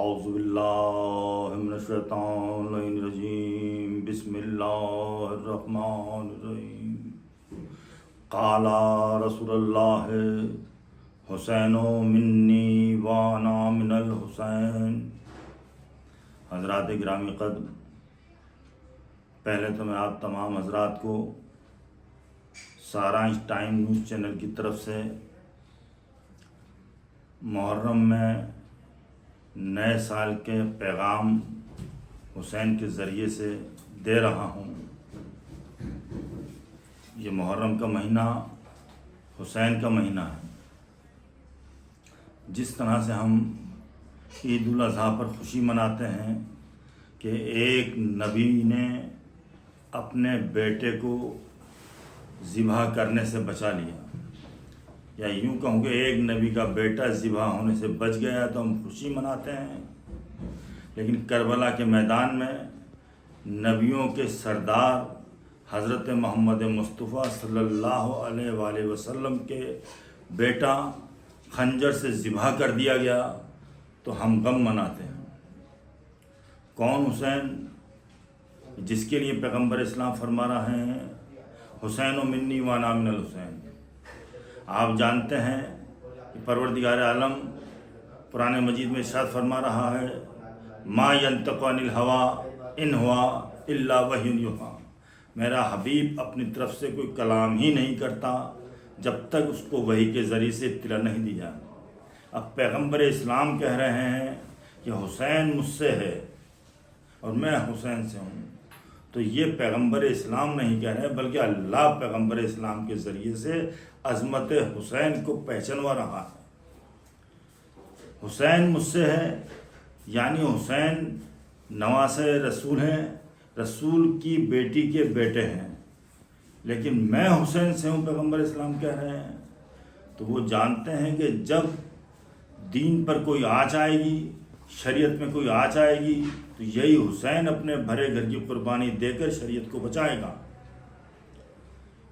اعوذ باللہ من الشیطان الرجیم بسم اللہ الرحمن الرحیم قال رسول اللہ حسین منی وانا من الحسین۔ حضرات گرامی قدر، پہلے تو میں آپ تمام حضرات کو سارانش ٹائم نیوز چینل کی طرف سے محرم میں نئے سال کے پیغام حسین کے ذریعے سے دے رہا ہوں۔ یہ محرم کا مہینہ حسین کا مہینہ ہے۔ جس طرح سے ہم عید الاضحیٰ پر خوشی مناتے ہیں کہ ایک نبی نے اپنے بیٹے کو ذبح کرنے سے بچا لیا، یا یوں کہوں کہ ایک نبی کا بیٹا ذبح ہونے سے بچ گیا تو ہم خوشی مناتے ہیں، لیکن کربلا کے میدان میں نبیوں کے سردار حضرت محمد مصطفیٰ صلی اللہ علیہ وآلہ وسلم کے بیٹا خنجر سے ذبح کر دیا گیا تو ہم غم مناتے ہیں۔ کون حسین؟ جس کے لیے پیغمبر اسلام فرما رہے ہیں حسین منی وانا من الحسین۔ آپ جانتے ہیں کہ پروردگار عالم قرآن مجید میں ارشاد فرما رہا ہے ما ینطق عن الہوی ان ہوا الا وحی یوحی۔ میرا حبیب اپنی طرف سے کوئی کلام ہی نہیں کرتا جب تک اس کو وحی کے ذریعے سے اطلاع نہیں دی جائے۔ اب پیغمبر اسلام کہہ رہے ہیں کہ حسین مجھ سے ہے اور میں حسین سے ہوں، تو یہ پیغمبر اسلام نہیں کہہ رہے بلکہ اللہ پیغمبر اسلام کے ذریعے سے عظمت حسین کو پہچانوا رہا ہے۔ حسین مجھ سے ہے یعنی حسین نواسہ رسول ہیں، رسول کی بیٹی کے بیٹے ہیں، لیکن میں حسین سے ہوں پیغمبر اسلام کہہ رہے ہیں۔ تو وہ جانتے ہیں کہ جب دین پر کوئی آنچ آئے گی، شریعت میں کوئی آنچ آئے گی، تو یہی حسین اپنے بھرے گھر کی قربانی دے کر شریعت کو بچائے گا۔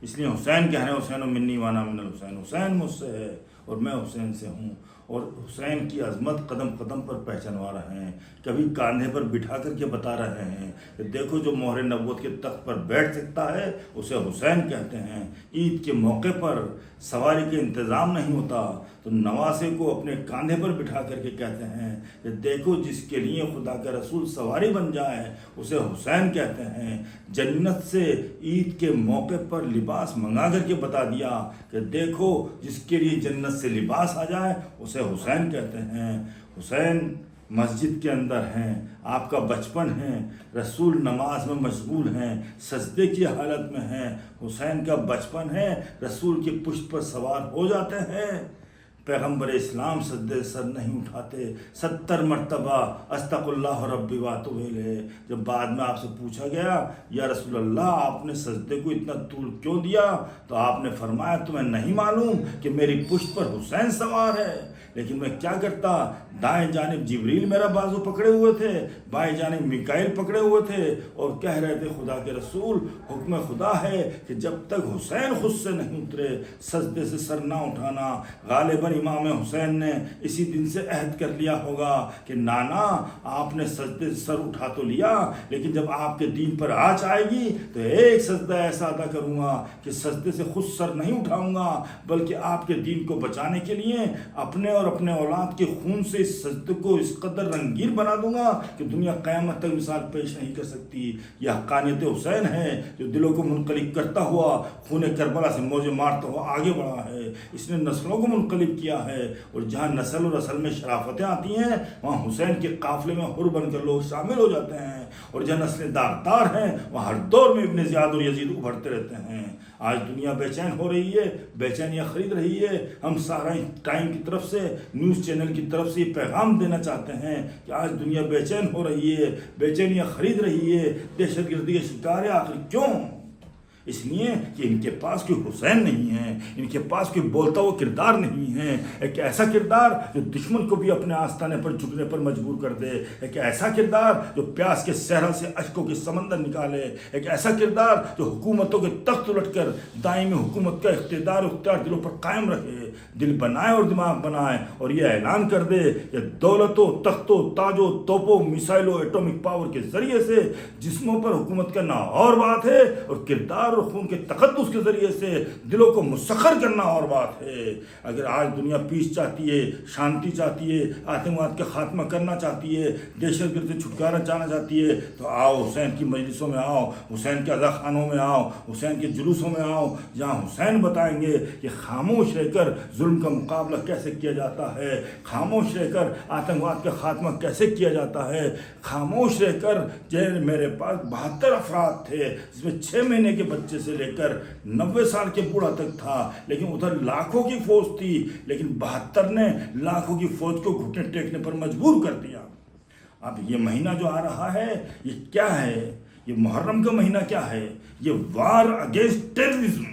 اس لیے حسین کہہ رہے ہیں حسین منی وانا من الحسین، حسین مجھ سے ہے اور میں حسین سے ہوں، اور حسین کی عظمت قدم قدم پر پہچانوا رہے ہیں، کبھی کاندھے پر بٹھا کر کے بتا رہے ہیں کہ دیکھو جو مہر نبوت کے تخت پر بیٹھ سکتا ہے اسے حسین کہتے ہیں۔ عید کے موقع پر سواری کے انتظام نہیں ہوتا تو نواسے کو اپنے کاندھے پر بٹھا کر کے کہتے ہیں کہ دیکھو جس کے لیے خدا کا رسول سواری بن جائے اسے حسین کہتے ہیں۔ جنت سے عید کے موقع پر لباس منگا کر کے بتا دیا کہ دیکھو جس کے لیے جنت سے لباس آ جائے اسے حسین کہتے ہیں۔ حسین مسجد کے اندر ہیں، آپ کا بچپن ہے، رسول نماز میں مشغول ہیں، سجدے کی حالت میں ہیں، حسین کا بچپن ہے، رسول کی پشت پر سوار ہو جاتے ہیں۔ پیغمبر اسلام سجدے سر نہیں اٹھاتے، 70 مرتبہ استغفر اللہ ربی واتوب الیہ۔ جب بعد میں آپ سے پوچھا گیا یا رسول اللہ آپ نے سجدے کو اتنا طول کیوں دیا، تو آپ نے فرمایا تمہیں نہیں معلوم کہ میری پشت پر حسین سوار ہے، لیکن میں کیا کرتا، دائیں جانب جبریل میرا بازو پکڑے ہوئے تھے، بائیں جانب میکائیل پکڑے ہوئے تھے، اور کہہ رہے تھے خدا کے رسول حکم خدا ہے کہ جب تک حسین خود سے نہیں اترے سجدے سے سر نہ اٹھانا۔ غالباً امام حسین نے اسی دن سے عہد کر لیا ہوگا کہ نانا آپ نے سجدے سے سر اٹھا تو لیا، لیکن جب آپ کے دین پر آنچ آئے گی تو ایک سجدہ ایسا ادا کروں گا کہ سجدے سے خود سر نہیں اٹھاؤں گا، بلکہ آپ کے دین کو بچانے کے لیے اپنے اور اپنے اولاد کے خون سے اس سجدے کو اس قدر رنگین بنا دوں گا کہ دنیا قیامت تک مثال پیش نہیں کر سکتی۔ یہ حقانیت حسین ہے جو دلوں کو منقلب کرتا ہوا خون کربلا سے موجیں مارتا ہوا آگے بڑھا ہے۔ اس نے نسلوں کو منقلب کیا ہے، اور جہاں نسل اور اصل میں شرافتیں آتی ہیں وہاں حسین کے قافلے میں حر بن کر لوگ شامل ہو جاتے ہیں، اور جہاں نسلیں داغدار ہیں وہاں ہر دور میں ابن زیاد اور یزید ابھرتے رہتے ہیں۔ آج دنیا بے چین ہو رہی ہے، بے چینیاں خرید رہی ہے۔ ہم سارا ٹائم کی طرف سے، نیوز چینل کی طرف سے یہ پیغام دینا چاہتے ہیں کہ آج دنیا بے چین ہو رہی ہے، بے چینیاں خرید رہی ہے، دہشت گردی کے شکار ہے۔ آخر کیوں؟ اس لیے کہ ان کے پاس کوئی حسین نہیں ہے، ان کے پاس کوئی بولتا ہوا کردار نہیں ہے، ایک ایسا کردار جو دشمن کو بھی اپنے آستانے پر جھکنے پر مجبور کر دے، ایک ایسا کردار جو پیاس کے صحرا سے اشکوں کے سمندر نکالے، ایک ایسا کردار جو حکومتوں کے تخت الٹ کر دائمی حکومت کا اختیار دلوں پر قائم رکھے، دل بنائے اور دماغ بنائے اور یہ اعلان کر دے کہ دولتوں، تختوں، تاجوں، توپوں، میسائلوں، ایٹمک پاور کے ذریعے سے جسموں پر حکومت کرنا اور بات ہے، اور کردار اور خون کے تقدس کے ذریعے سے دلوں کو مسخر کرنا اور بات ہے۔ اگر آج دنیا پیس چاہتی ہے، شانتی چاہتی ہے، آتنکواد کا خاتمہ کرنا چاہتی ہے، دہشت گرد سے چھٹکارا چاہنا چاہتی ہے، تو آؤ حسین کی مجلسوں میں آؤ، حسین کے عزاخانوں میں آؤ، حسین کے جلوسوں میں آؤ، جہاں حسین بتائیں گے کہ خاموش رہ کر ظلم کا مقابلہ کیسے کیا جاتا ہے، خاموش رہ کر آتنکواد کا خاتمہ کیسے کیا جاتا ہے، خاموش رہ کر جیل میرے پاس 72 افراد تھے، جس میں 6 مہینے کے بچے سے لے کر 90 سال کے بوڑھا تک تھا، لیکن ادھر لاکھوں کی فوج تھی، لیکن 72 نے لاکھوں کی فوج کو گھٹنے ٹیکنے پر مجبور کر دیا۔ اب یہ مہینہ جو آ رہا ہے یہ کیا ہے؟ یہ محرم کا مہینہ کیا ہے؟ یہ وار اگینسٹ ٹیررزم،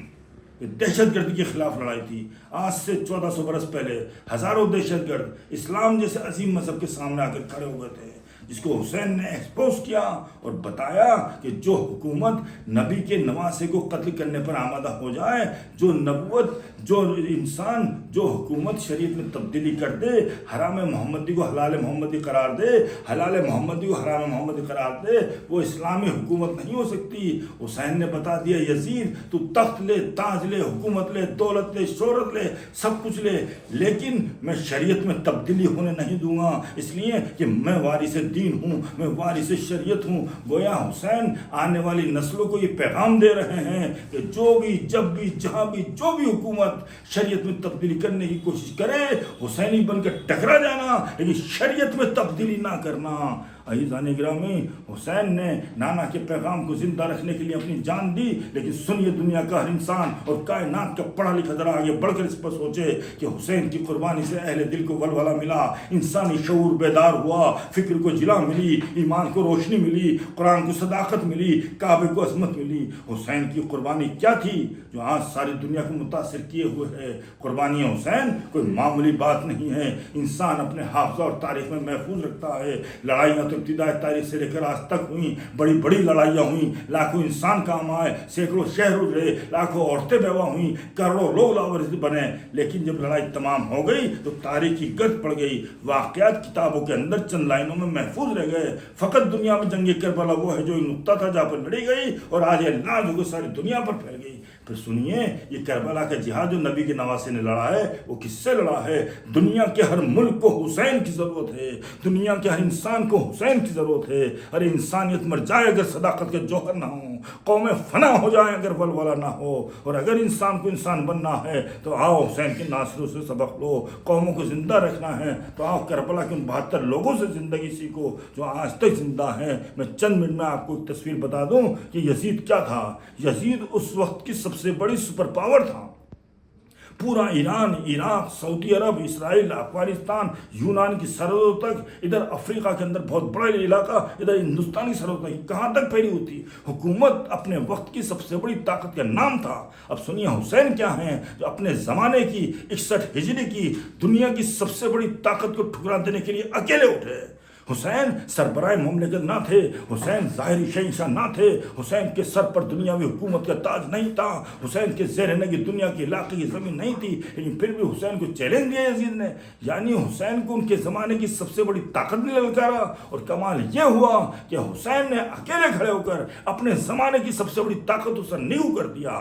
یہ دہشت گردی کے خلاف لڑائی تھی۔ آج سے 1400 برس پہلے ہزاروں دہشت گرد اسلام جیسے عظیم مذہب کے سامنے آ کر کھڑے ہوئے تھے، جس کو حسین نے ایکسپوز کیا اور بتایا کہ جو حکومت نبی کے نواسے کو قتل کرنے پر آمادہ ہو جائے، جو نبوت، جو انسان، جو حکومت شریعت میں تبدیلی کر دے، حرام محمدی کو حلال محمدی قرار دے، حلال محمدی کو حرام محمدی قرار دے، وہ اسلامی حکومت نہیں ہو سکتی۔ حسین نے بتا دیا یزید تو تخت لے، تاج لے، حکومت لے، دولت لے، شہرت لے، سب کچھ لے، لیکن میں شریعت میں تبدیلی ہونے نہیں دوں گا، اس لیے کہ میں وارث دین ہوں، میں وارث شریعت ہوں۔ گویا حسین آنے والی نسلوں کو یہ پیغام دے رہے ہیں کہ جو بھی، جب بھی، جہاں بھی، جو بھی حکومت شریعت میں تبدیلی کرنے کی کوشش کرے، حسینی بن کر ٹکرا جانا، لیکن شریعت میں تبدیلی نہ کرنا۔ عزیزان گرامی، حسین نے نانا کے پیغام کو زندہ رکھنے کے لیے اپنی جان دی، لیکن سنیے دنیا کا ہر انسان اور کائنات کا پڑھا لکھا ذرا آگے بڑھ کر اس پر سوچے کہ حسین کی قربانی سے اہل دل کو ولولہ ملا، انسانی شعور بیدار ہوا، فکر کو جلا ملی، ایمان کو روشنی ملی، قرآن کو صداقت ملی، کعبے کو عظمت ملی۔ حسین کی قربانی کیا تھی جو آج ساری دنیا کو متاثر کیے ہوئے ہے؟ قربانی حسین کوئی معمولی بات نہیں ہے، انسان اپنے حافظہ اور تاریخ میں محفوظ رکھتا ہے۔ لڑائیاں تو ابتدائی تاریخ سے لے کر آج تک ہوئیں، بڑی بڑی لڑائیاں ہوئیں، لاکھوں انسان کام آئے، سینکڑوں شہر اجڑے، لاکھوں عورتیں بیوہ ہوئیں، کروڑوں لوگ لاوارث بنے، لیکن جب لڑائی تمام ہو گئی تو تاریخ کی گرد پڑ گئی، واقعات کتابوں کے اندر چند لائنوں میں محفوظ رہ گئے۔ فقط دنیا میں جنگ کربلا وہ ہے جو ایک نقطہ تھا جہاں پر لڑی گئی، اور آج یہ لاج ہو کے ساری دنیا پر پھیل گئی۔ پھر سنیے، یہ کربلا کا جہاد جو نبی کے نواسے نے لڑا ہے وہ کس سے لڑا ہے؟ دنیا کے ہر ملک کو حسین کی ضرورت ہے، دنیا کے ہر انسان کو حسین کی ضرورت ہے۔ ہر انسانیت مر جائے اگر صداقت کے جوہر نہ ہوں، قومیں فنا ہو جائیں اگر ولولہ نہ ہو، اور اگر انسان کو انسان بننا ہے تو آؤ حسین کے ناصروں سے سبق لو۔ قوموں کو زندہ رکھنا ہے تو آؤ کربلا کے ان 72 لوگوں سے زندگی سیکھو جو آج تک زندہ ہیں۔ میں چند منٹ میں آپ کو ایک تصویر بتا دوں کہ یزید کیا تھا۔ یزید اس وقت کی سب سے بڑی سپر پاور تھا۔ پورا ایران، عراق، سعودی عرب، اسرائیل، افغانستان، یونان کی سرحدوں تک، ادھر افریقہ کے اندر بہت بڑا علاقہ، ادھر ہندوستانی سرحدوں تک، کہاں تک پھیلی ہوئی حکومت اپنے وقت کی سب سے بڑی طاقت کا نام تھا۔ اب سنیے حسین کیا ہیں جو اپنے زمانے کی 61 ہجری کی دنیا کی سب سے بڑی طاقت کو ٹھکرا دینے کے لیے اکیلے اٹھے۔ حسین سربراہ مملکت نہ تھے، حسین ظاہری شہنشاہ نہ تھے، حسین کے سر پر دنیاوی حکومت کا تاج نہیں تھا، حسین کے زیر نگی دنیا کے علاقے کی زمین نہیں تھی، لیکن پھر بھی حسین کو چیلنج دیا یزید نے، یعنی حسین کو ان کے زمانے کی سب سے بڑی طاقت نے للکارا۔ اور کمال یہ ہوا کہ حسین نے اکیلے کھڑے ہو کر اپنے زمانے کی سب سے بڑی طاقت اسے نیو کر دیا۔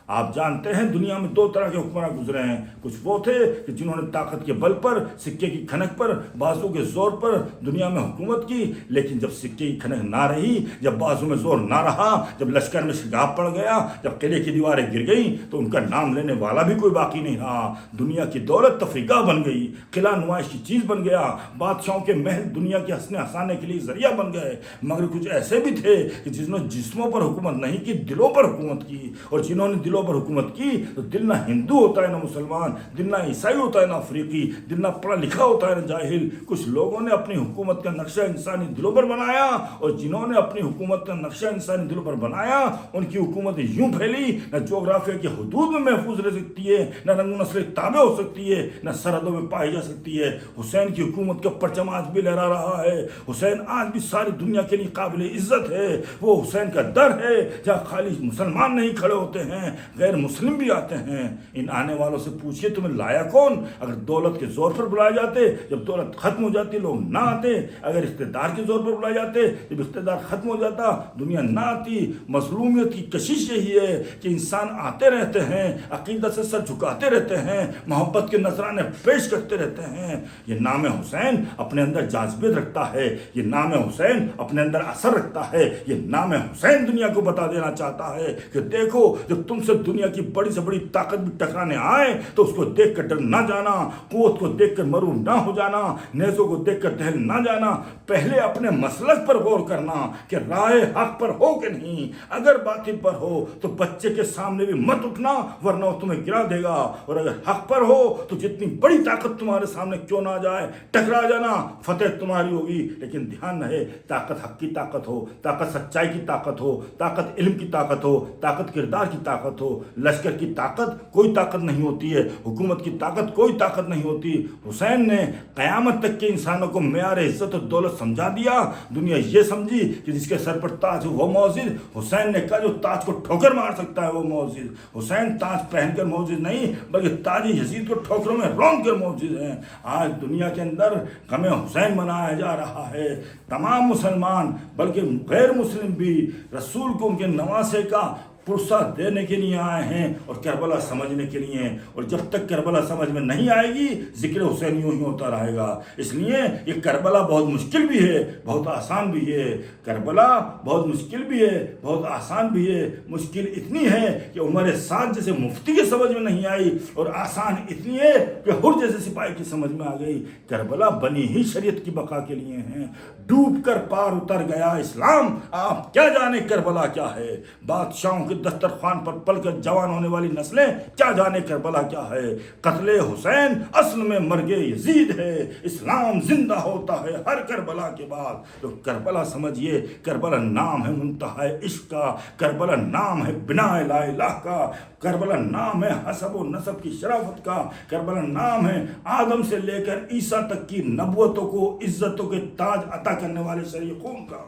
آپ جانتے ہیں دنیا میں 2 طرح کے حکمران گزرے ہیں، کچھ وہ تھے کہ جنہوں نے طاقت کے بل پر، سکے کی کھنک پر، بازو کے زور پر دنیا میں حکومت کی، لیکن جب سکے کی کھنک نہ رہی، جب بازو میں زور نہ رہا، جب لشکر میں شگاف پڑ گیا، جب قلعے کی دیواریں گر گئیں تو ان کا نام لینے والا بھی کوئی باقی نہیں رہا۔ دنیا کی دولت تفریقہ بن گئی، قلعہ نمائش کی چیز بن گیا، بادشاہوں کے محل دنیا کے ہنسنے ہنسانے کے لیے ذریعہ بن گئے۔ مگر کچھ ایسے بھی تھے کہ جنہوں نے جسموں پر حکومت نہیں کی، دلوں پر حکومت کی، اور جنہوں نے دلوں دلوں پر حکومت کی تو دل نہ ہندو ہوتا ہے نہ مسلمان، دل نہ عیسائی ہوتا ہے نہ افریقی، دل نہ پڑھا لکھا ہوتا ہے نہ جاہل۔ کچھ لوگوں نے اپنی حکومت کا نقشہ انسانی دلوں پر بنایا، اور جنہوں نے اپنی حکومت کا نقشہ انسانی دلوں پر بنایا ان کی حکومت یوں پھیلی، نہ جغرافیہ کی حدود میں محفوظ رہ سکتی ہے، نہ رنگ و نسل تابع ہو سکتی ہے، نہ سرحدوں میں پائی جا سکتی ہے۔ حسین کی حکومت کا پرچم آج بھی لہرا رہا ہے، حسین آج بھی ساری دنیا کے لیے قابل عزت ہے۔ وہ حسین کا در ہے جہاں خالی مسلمان نہیں کھڑے ہوتے ہیں، غیر مسلم بھی آتے ہیں۔ ان آنے والوں سے پوچھئے تمہیں لایا کون؟ اگر دولت کے زور پر بلائے جاتے، جب دولت ختم ہو جاتی لوگ نہ آتے، اگر اقتدار کے زور پر بلائے جاتے، جب اقتدار ختم ہو جاتا دنیا نہ آتی۔ مظلومیت کی کشش یہی ہے کہ انسان آتے رہتے ہیں، عقیدت سے سر جھکاتے رہتے ہیں، محبت کے نذرانے پیش کرتے رہتے ہیں۔ یہ نام حسین اپنے اندر جاذبیت رکھتا ہے، یہ نام حسین اپنے اندر اثر رکھتا ہے، یہ نام حسین دنیا کو بتا دینا چاہتا ہے کہ دیکھو جب تم سے دنیا کی بڑی سے بڑی طاقت بھی ٹکرانے آئے تو اس کو دیکھ کر ڈر نہ جانا، قوت کو دیکھ کر مرو نہ ہو جانا، نیزوں کو دیکھ کر دہل نہ جانا۔ پہلے اپنے مسلک پر غور کرنا کہ راہ حق پر ہو کہ نہیں۔ اگر باطل پر ہو تو بچے کے سامنے بھی مت اٹھنا ورنہ وہ تمہیں گرا دے گا، اور اگر حق پر ہو تو جتنی بڑی طاقت تمہارے سامنے کیوں نہ آ جائے ٹکرا جانا، فتح تمہاری ہوگی۔ لیکن دھیان رہے طاقت حق کی طاقت ہو، طاقت سچائی کی طاقت ہو، طاقت علم کی طاقت ہو، طاقت کردار کی طاقت ہو۔ لشکر کی طاقت کوئی طاقت نہیں ہوتی ہے، حکومت کی طاقت کوئی طاقت نہیں ہوتی۔ حسین نے قیامت تک کے انسانوں کو معیار عزت اور دولت سمجھا دیا۔ دنیا یہ سمجھی کہ جس کے سر پر تاج ہو وہ معزز۔ حسین نے کہا جو تاج کو ٹھوکر مار سکتا ہے وہ معزز۔ حسین تاج پہن کر معزز نہیں بلکہ تاج یزید کو ٹھوکروں میں رون کر معزز ہیں۔ آج دنیا کے اندر غم حسین منایا جا رہا ہے۔ تمام مسلمان بلکہ غیر مسلم بھی رسول کو ان کے نواسے کا پرسہ دینے کے لیے آئے ہیں اور کربلا سمجھنے کے لیے، اور جب تک کربلا سمجھ میں نہیں آئے گی ذکر حسین یوں ہی ہوتا رہے گا۔ اس لیے یہ کربلا بہت مشکل بھی ہے بہت آسان بھی ہے۔ کربلا بہت مشکل بھی ہے بہت آسان بھی ہے۔ مشکل اتنی ہے کہ عمر سعد جیسے مفتی کی سمجھ میں نہیں آئی، اور آسان اتنی ہے کہ حر جیسے سپاہی کی سمجھ میں آ گئی۔ کربلا بنی ہی شریعت کی بقا کے لیے ہیں۔ ڈوب کر پار اتر گیا اسلام، آپ کیا جانے کربلا کیا ہے۔ بادشاہوں کے دسترخوان پر پل کر جوان ہونے والی نسلیں کیا جانے کربلا کیا ہے۔ قتل حسین اصل میں مرگ یزید ہے، اسلام زندہ ہوتا ہے ہر کربلا کے بعد۔ تو کربلا سمجھیے، کربلا نام ہے منتہا عشق کا، کربلا نام ہے بناء لا الہ کا، کربلا نام ہے حسب و نسب کی شرافت کا، کربلا نام ہے آدم سے لے کر عیسیٰ تک کی نبوتوں کو عزتوں کے تاج عطا کرنے والے شریع خون کا۔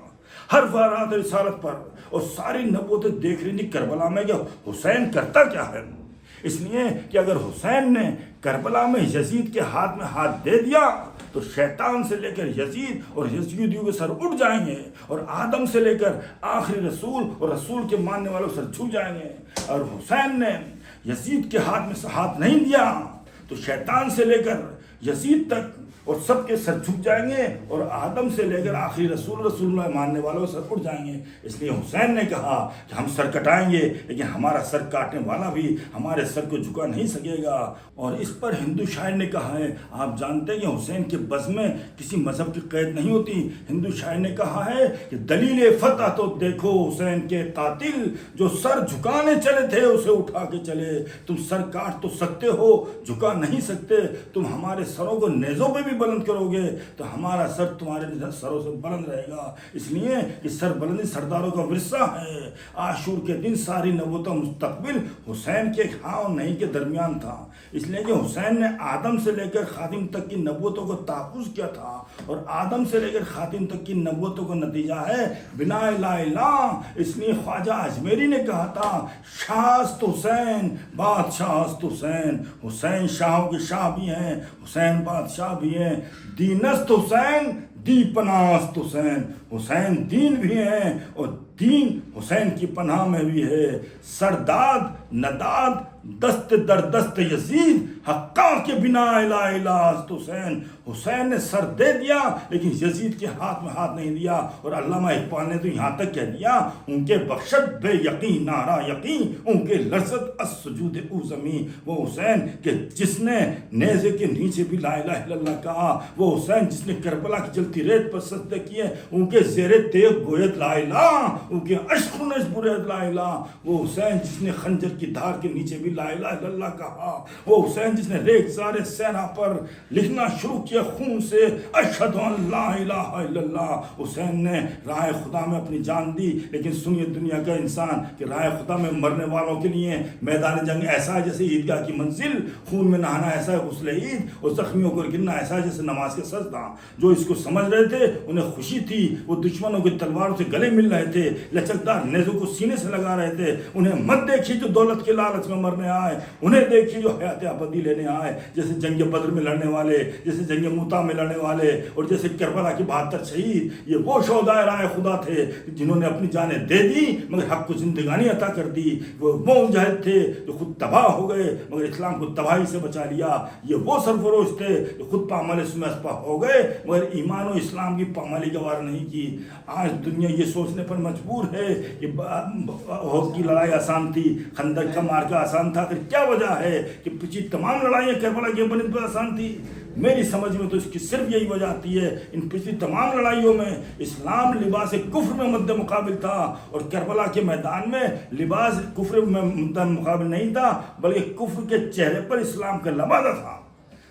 ہر فارات رسالت پر اور ساری نبوتیں دیکھ رہی تھی کربلا میں کہ حسین کرتا کیا ہے۔ اس لیے کہ اگر حسین نے کربلا میں یزید کے ہاتھ میں ہاتھ دے دیا تو شیطان سے لے کر یزید اور یزیدیوں کے سر اٹھ جائیں گے، اور آدم سے لے کر آخری رسول اور رسول کے ماننے والوں سر جھک جائیں گے۔ اور حسین نے یزید کے ہاتھ میں ہاتھ نہیں دیا تو شیطان سے لے کر یزید تک اور سب کے سر جھک جائیں گے، اور آدم سے لے کر آخری رسول اللہ ماننے والوں سر اٹھ جائیں گے۔ اس لیے حسین نے کہا کہ ہم سر کٹائیں گے لیکن ہمارا سر کاٹنے والا بھی ہمارے سر کو جھکا نہیں سکے گا۔ اور اس پر ہندو شاعر نے کہا ہے، آپ جانتے ہیں کہ حسین کے بزم میں کسی مذہب کی قید نہیں ہوتی۔ ہندو شاعر نے کہا ہے کہ دلیل فتح تو دیکھو حسین کے قاتل، جو سر جھکانے چلے تھے اسے اٹھا کے چلے۔ تم سر کاٹ تو سکتے ہو، جھکا نہیں سکتے۔ تم ہمارے سروں کو نیزوں پہ بھی بلند کرو گے تو ہمارا سر تمہارے سروں سے بلند رہے گا۔ اس لیے کہ سر بلندی سرداروں کا ورثہ ہے۔ عاشور کے دن ساری نبوتوں مستقبل حسین کے ہاں اور نہیں کے درمیان تھا، اس لیے کہ حسین نے آدم سے لے کر خاتم تک کی نبوتوں کو تحفظ کیا تھا، اور آدم سے لے کر خاتم تک کی نبوتوں کا نتیجہ ہے بناء لا الہ۔ اس لیے خواجہ اجمیری نے کہا تھا شاہست حسین بادشاہست حسین۔ حسین شاہوں کے شاہ بھی ہیں، حسین بادشاہ بھی ہیں۔ دینست حسین دی پناست حسین، حسین دین بھی ہیں اور دین حسین کی پناہ میں بھی ہے۔ سرداد نداد دست در دست یزید حقا کے بنا لا الہ حسین۔ حسین نے سر دے دیا لیکن یزید کے ہاتھ میں ہاتھ نہیں دیا۔ اور علامہ اقبال نے تو یہاں تک کہہ دیا ان کے بخشت بے یقین نارا یقین، ان کے لرزت السجود او زمین۔ وہ حسین کہ جس نے نیزے کے نیچے بھی لا الہ الا اللہ کہا، وہ حسین جس نے کربلا کی جلتی ریت پر سجدے کیے، ان کے زیر تیغ گویت لا الہ، ان کے عشق نش بریت لا الہ۔ وہ حسین جس نے خنجر کی دھار کے نیچے بھی لا الہ الا اللہ کہا. وہ حسین جس نے ریگزار صحرا پر لکھنا شروع کیا خون سے اشہد ان لا الہ الا اللہ. حسین نے راہ خدا میں اپنی جان دی. لیکن سنیے دنیا کا انسان کہ راہ خدا میں مرنے والوں کے لیے میدان جنگ ایسا ہے جیسے عیدگاہ کی منزل، خون میں نہانا ایسا ہے غسل عید، اور زخمیوں کو گرنا ایسا ہے جیسے نماز کے سجدہ. جو اس کو سمجھ رہے تھے انہیں خوشی تھی، وہ دشمنوں کی تلواروں سے گلے مل رہے تھے، لچکدار نیزوں کو سینے سے لگا رہے تھے. انہیں مت دیکھیے جو دولت کے لالچ میں مرنے آئے، انہیں دیکھیے جو حیات ابدی لینے آئے. جیسے جنگ بدر میں لڑنے والے، جیسے جنگ موتا میں لڑنے والے، اور جیسے کربلا کے 72 شہید، یہ وہ شہدائے راہ خدا تھے جنہوں نے اپنی جانیں دے دی مگر حق کو زندگانی عطا کر دی. وہ مجاہد تھے جو خود تباہ ہو گئے مگر اسلام کو تباہی سے بچا لیا. یہ وہ سرفروش تھے جو خود پامال میں اسپا ہو گئے مگر ایمان و اسلام کی پامالی گوار نہیں کی. آج دنیا یہ سوچنے پر مجبور ہے کہ احد کی لڑائی آسان تھی، خندق کا مارکا آسان تھا. پھر کیا وجہ ہے کہ پچھلی تمام لڑائیاں کربلا کی بنسبت آسان تھی؟ میری سمجھ میں تو اس کی صرف یہی وجہ آتی ہے، ان پچھلی تمام لڑائیوں میں اسلام لباس کفر میں مد مقابل تھا، اور کربلا کے میدان میں لباس کفر میں مد مقابل نہیں تھا بلکہ کفر کے چہرے پر اسلام کا لبادہ تھا.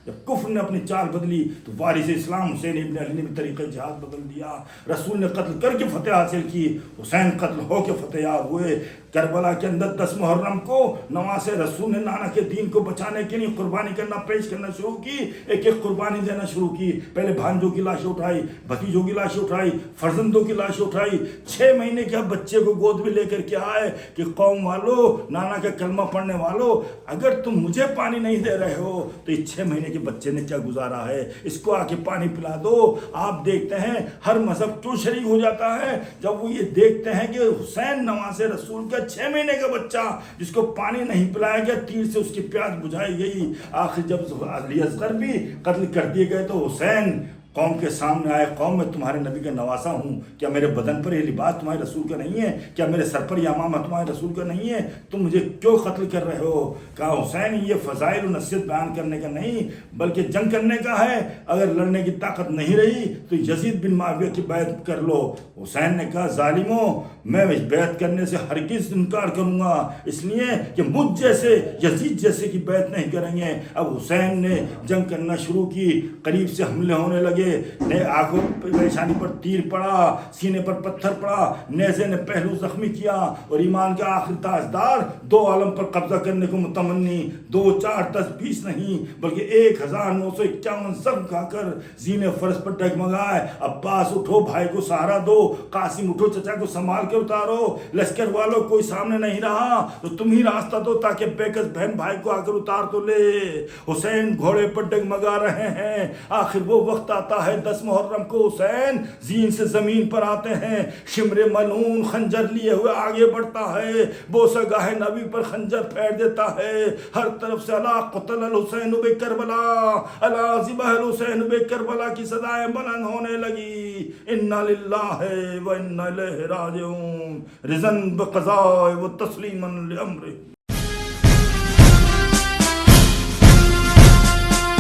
جب کفر نے اپنی چال بدلی تو وارث اسلام حسین ابن علی نے بھی طریقہ جہاد بدل دیا. رسول نے قتل کر کے فتح حاصل کی، حسین قتل ہو کے فتح یاب ہوئے. کربلا کے اندر 10 محرم کو نواز رسول نے نانا کے دین کو بچانے کے لیے قربانی کرنا پیش کرنا شروع کی. ایک ایک قربانی دینا شروع کی. پہلے بھانجوں کی لاشیں اٹھائی، بھتیجوں کی لاشیں اٹھائی، فرزندوں کی لاشیں اٹھائی. 6 مہینے کے بچے کو گود میں لے کر کے آئے کہ قوم والو، نانا کا کلمہ پڑھنے والو، اگر تم مجھے پانی نہیں دے رہے ہو تو یہ 6 مہینے کے بچے نے کیا گزارا ہے، اس کو آ کے پانی پلا دو. آپ دیکھتے ہیں ہر مذہب کیوں شریک ہو جاتا ہے جب وہ یہ دیکھتے ہیں کہ حسین نواز رسول کا 6 مہینے کا بچہ جس کو پانی نہیں پلایا گیا، تیر سے اس کی پیاس بجھائی گئی. آخر جب علی اصغر بھی قتل کر دیے گئے تو حسین قوم کے سامنے آئے، قوم میں تمہارے نبی کا نواسا ہوں، کیا میرے بدن پر یہ لباس تمہارے رسول کا نہیں ہے؟ کیا میرے سر پر یہ امامہ تمہارے رسول کا نہیں ہے؟ تم مجھے کیوں قتل کر رہے ہو؟ کہا حسین یہ فضائل و نصیحت بیان کرنے کا نہیں بلکہ جنگ کرنے کا ہے. اگر لڑنے کی طاقت نہیں رہی تو یزید بن معاویہ کی بیعت کر لو. حسین نے کہا ظالموں، میں بیعت کرنے سے ہرگز انکار کروں گا، اس لیے کہ مجھ جیسے یزید جیسے کی بیعت نہیں کریں گے. اب حسین نے جنگ کرنا شروع کی، قریب سے حملے ہونے لگے. آنکھوں پریشانی پر تیر پڑا، سینے پر پتھر پڑا، نیزے نے پہلو زخمی کیا، اور ایمان کا آخر تاجدار 2 عالم پر قبضہ کرنے کو متمنی 2 4 10 20 نہیں بلکہ 1951 زخم کھا کر زینے فرس پر ڈگمگائے. عباس اٹھو، بھائی کو سہارا دو. قاسم اٹھو، چچا کو سنبھال کے اتارو. لشکر والوں کوئی سامنے نہیں رہا تو تم ہی راستہ دو تاکہ بیکس بہن بھائی کو آ کر اتار تو لے. حسین گھوڑے پر ڈگمگا رہے ہیں. آخر وہ وقت آتا ہے 10 محرم کو حسین زین سے زمین پر آتے ہیں. شمر ملعون خنجر لیے ہوئے آگے بڑھتا ہے، بوسہ گاہ نبی پر خنجر پھیر دیتا ہے. ہر طرف سے الا قتل الحسین بے کربلا، الا ذبح الحسین بے کربلا کی صدائیں بلند ہونے لگی. انا للہ و انا الیہ راجعون، رضا بقضاء و تسلیما لامرہ.